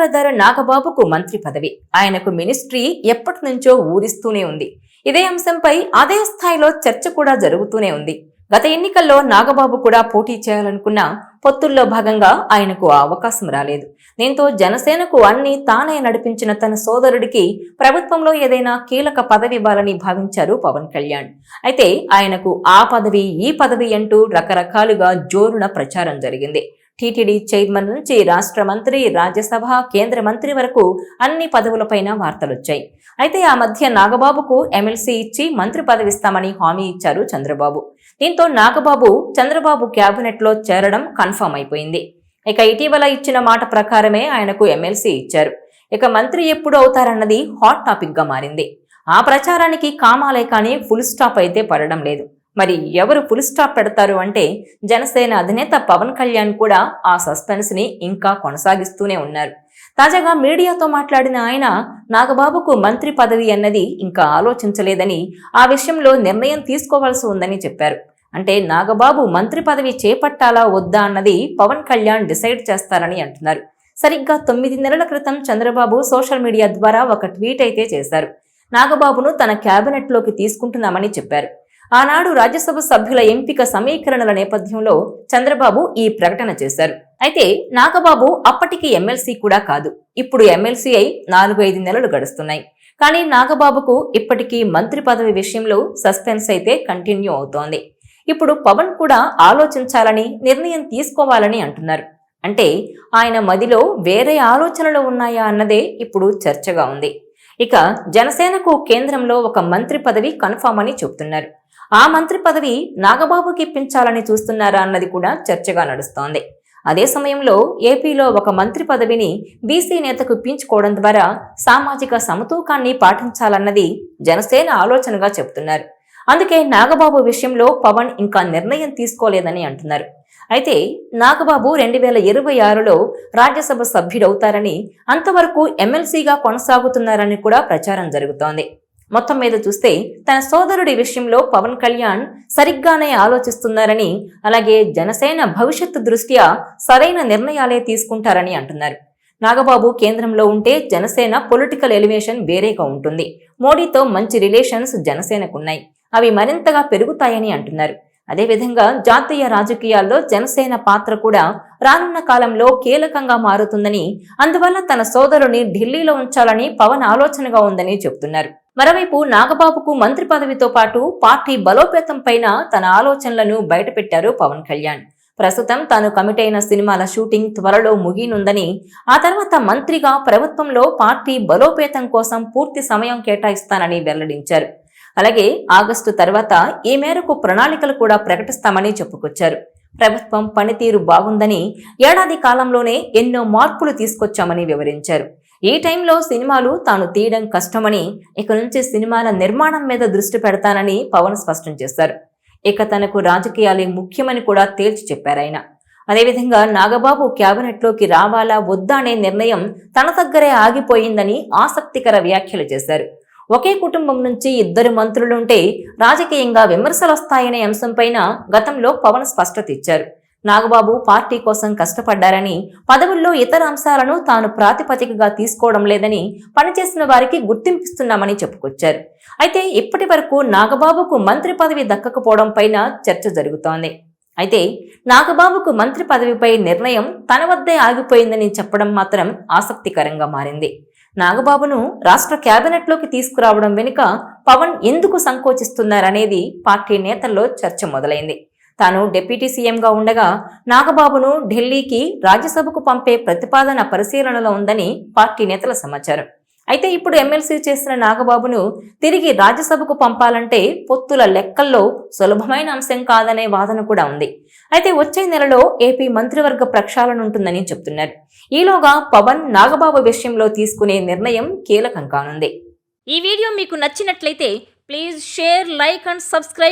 Brother నాగబాబుకు మంత్రి పదవి, ఆయనకు మినిస్ట్రీ ఎప్పటి నుంచో ఊరిస్తూనే ఉంది. ఇదే అంశంపై అదే స్థాయిలో చర్చ కూడా జరుగుతూనే ఉంది. గత ఎన్నికల్లో నాగబాబు కూడా పోటీ చేయాలనుకున్న పొత్తుల్లో భాగంగా ఆయనకు ఆ అవకాశం రాలేదు. దీంతో జనసేనకు అన్ని తానే నడిపించిన తన సోదరుడికి ప్రభుత్వంలో ఏదైనా కీలక పదవి ఇవ్వాలని భావించారు పవన్ కళ్యాణ్. అయితే ఆయనకు ఆ పదవి ఈ పదవి అంటూ రకరకాలుగా జోరున ప్రచారం జరిగింది. టీటీడీ చైర్మన్ నుంచి రాష్ట్ర మంత్రి, రాజ్యసభ, కేంద్ర మంత్రి వరకు అన్ని పదవులపైన వార్తలొచ్చాయి. అయితే ఆ మధ్య నాగబాబుకు ఎమ్మెల్సీ ఇచ్చి మంత్రి పదవిస్తామని హామీ ఇచ్చారు చంద్రబాబు. దీంతో నాగబాబు చంద్రబాబు క్యాబినెట్ లో చేరడం కన్ఫర్మ్ అయిపోయింది. ఇక ఇటీవల ఇచ్చిన మాట ప్రకారమే ఆయనకు ఎమ్మెల్సీ ఇచ్చారు. ఇక మంత్రి ఎప్పుడు అవుతారన్నది హాట్ టాపిక్ గా మారింది. ఆ ప్రచారానికి కామాలే కానీ ఫుల్ స్టాప్ అయితే పడడం లేదు. మరి ఎవరు ఫుల్ స్టాప్ పెడతారు అంటే జనసేన అధినేత పవన్ కళ్యాణ్ కూడా ఆ సస్పెన్స్ ని ఇంకా కొనసాగిస్తూనే ఉన్నారు. తాజాగా మీడియాతో మాట్లాడిన ఆయన నాగబాబుకు మంత్రి పదవి అన్నది ఇంకా ఆలోచించలేదని, ఆ విషయంలో నిర్ణయం తీసుకోవాల్సి ఉందని చెప్పారు. అంటే నాగబాబు మంత్రి పదవి చేపట్టాలా వద్దా అన్నది పవన్ కళ్యాణ్ డిసైడ్ చేస్తారని అంటున్నారు. సరిగ్గా 9 నెలల క్రితం చంద్రబాబు సోషల్ మీడియా ద్వారా ఒక ట్వీట్ అయితే చేశారు. నాగబాబును తన క్యాబినెట్ లోకి తీసుకుంటున్నామని చెప్పారు. ఆనాడు రాజ్యసభ సభ్యుల ఎంపిక సమీకరణల నేపథ్యంలో చంద్రబాబు ఈ ప్రకటన చేశారు. అయితే నాగబాబు అప్పటికి ఎమ్మెల్సీ కూడా కాదు. ఇప్పుడు ఎమ్మెల్సీ అయి 4-5 నెలలు గడుస్తున్నాయి. కానీ నాగబాబుకు ఇప్పటికీ మంత్రి పదవి విషయంలో సస్పెన్స్ అయితే కంటిన్యూ అవుతోంది. ఇప్పుడు పవన్ కూడా ఆలోచించాలని, నిర్ణయం తీసుకోవాలని అంటున్నారు. అంటే ఆయన మదిలో వేరే ఆలోచనలు ఉన్నాయా అన్నదే ఇప్పుడు చర్చగా ఉంది. ఇక జనసేనకు కేంద్రంలో ఒక మంత్రి పదవి కన్ఫర్మ్ అని చెబుతున్నారు. ఆ మంత్రి పదవి నాగబాబుకి ఇప్పించాలని చూస్తున్నారా అన్నది కూడా చర్చగా నడుస్తోంది. అదే సమయంలో ఏపీలో ఒక మంత్రి పదవిని బీసీ నేతకు ఇప్పించుకోవడం ద్వారా సామాజిక సమతూకాన్ని పాటించాలన్నది జనసేన ఆలోచనగా చెబుతున్నారు. అందుకే నాగబాబు విషయంలో పవన్ ఇంకా నిర్ణయం తీసుకోలేదని అంటున్నారు. అయితే నాగబాబు 2026లో రాజ్యసభ సభ్యుడవుతారని, అంతవరకు ఎమ్మెల్సీగా కొనసాగుతున్నారని కూడా ప్రచారం జరుగుతోంది. మొత్తం మీద చూస్తే తన సోదరుడి విషయంలో పవన్ కళ్యాణ్ సరిగ్గానే ఆలోచిస్తున్నారని, అలాగే జనసేన భవిష్యత్తు దృష్ట్యా సరైన నిర్ణయాలే తీసుకుంటారని అంటున్నారు. నాగబాబు కేంద్రంలో ఉంటే జనసేన పొలిటికల్ ఎలివేషన్ వేరేగా ఉంటుంది. మోడీతో మంచి రిలేషన్స్ జనసేనకున్నాయి. అవి మరింతగా పెరుగుతాయని అంటున్నారు. అదేవిధంగా జాతీయ రాజకీయాల్లో జనసేన పాత్ర కూడా రానున్న కాలంలో కీలకంగా మారుతుందని, అందువల్ల తన సోదరుని ఢిల్లీలో ఉంచాలని పవన్ ఆలోచనగా ఉందని చెబుతున్నారు. మరోవైపు నాగబాబుకు మంత్రి పదవితో పాటు పార్టీ బలోపేతం పైన తన ఆలోచనలను బయటపెట్టారు పవన్ కళ్యాణ్. ప్రస్తుతం తాను కమిట్ అయిన సినిమాల షూటింగ్ త్వరలో ముగియనుందని, ఆ తర్వాత మంత్రిగా ప్రభుత్వంలో పార్టీ బలోపేతం కోసం పూర్తి సమయం కేటాయిస్తానని వెల్లడించారు. అలాగే ఆగస్టు తర్వాత ఈ మేరకు ప్రణాళికలు కూడా ప్రకటిస్తామని చెప్పుకొచ్చారు. ప్రభుత్వం పనితీరు బాగుందని, ఏడాది కాలంలోనే ఎన్నో మార్పులు తీసుకొచ్చామని వివరించారు. ఈ టైంలో సినిమాలు తాను తీయడం కష్టమని, ఇక నుంచి సినిమాల నిర్మాణం మీద దృష్టి పెడతానని పవన్ స్పష్టం చేశారు. ఇక తనకు రాజకీయాలే ముఖ్యమని కూడా తేల్చి చెప్పారాయన. అదేవిధంగా నాగబాబు క్యాబినెట్లోకి రావాలా వద్దా అనే నిర్ణయం తన దగ్గరే ఆగిపోయిందని ఆసక్తికర వ్యాఖ్యలు చేశారు. ఒకే కుటుంబం నుంచి 2 మంత్రులుంటే రాజకీయంగా విమర్శలొస్తాయనే అంశంపైన గతంలో పవన్ స్పష్టత ఇచ్చారు. నాగబాబు పార్టీ కోసం కష్టపడ్డారని, పదవుల్లో ఇతర అంశాలను తాను ప్రాతిపదికగా తీసుకోవడం లేదని, పనిచేసిన వారికి గుర్తింపిస్తున్నామని చెప్పుకొచ్చారు. అయితే ఇప్పటి వరకు నాగబాబుకు మంత్రి పదవి దక్కకపోవడం పైన చర్చ జరుగుతోంది. అయితే నాగబాబుకు మంత్రి పదవిపై నిర్ణయం తన వద్దే ఆగిపోయిందని చెప్పడం మాత్రం ఆసక్తికరంగా మారింది. నాగబాబును రాష్ట్ర క్యాబినెట్లోకి తీసుకురావడం వెనుక పవన్ ఎందుకు సంకోచిస్తున్నారనేది పార్టీ నేతల్లో చర్చ మొదలైంది. తాను డిప్యూటీ సీఎంగా ఉండగా నాగబాబును ఢిల్లీకి రాజ్యసభకు పంపే ప్రతిపాదన పరిశీలనలో ఉందని పార్టీ నేతల సమాచారం. అయితే ఇప్పుడు ఎమ్మెల్సీ చేసిన నాగబాబును తిరిగి రాజ్యసభకు పంపాలంటే పొత్తుల లెక్కల్లో సులభమైన అంశం కాదనే వాదన కూడా ఉంది. అయితే వచ్చే నెలలో ఏపీ మంత్రివర్గ ప్రక్షాళన ఉంటుందని చెప్తున్నారు. ఈలోగా పవన్ నాగబాబు విషయంలో తీసుకునే నిర్ణయం కీలకం కానుంది. ఈ వీడియో మీకు నచ్చినట్లయితే please share, like and subscribe.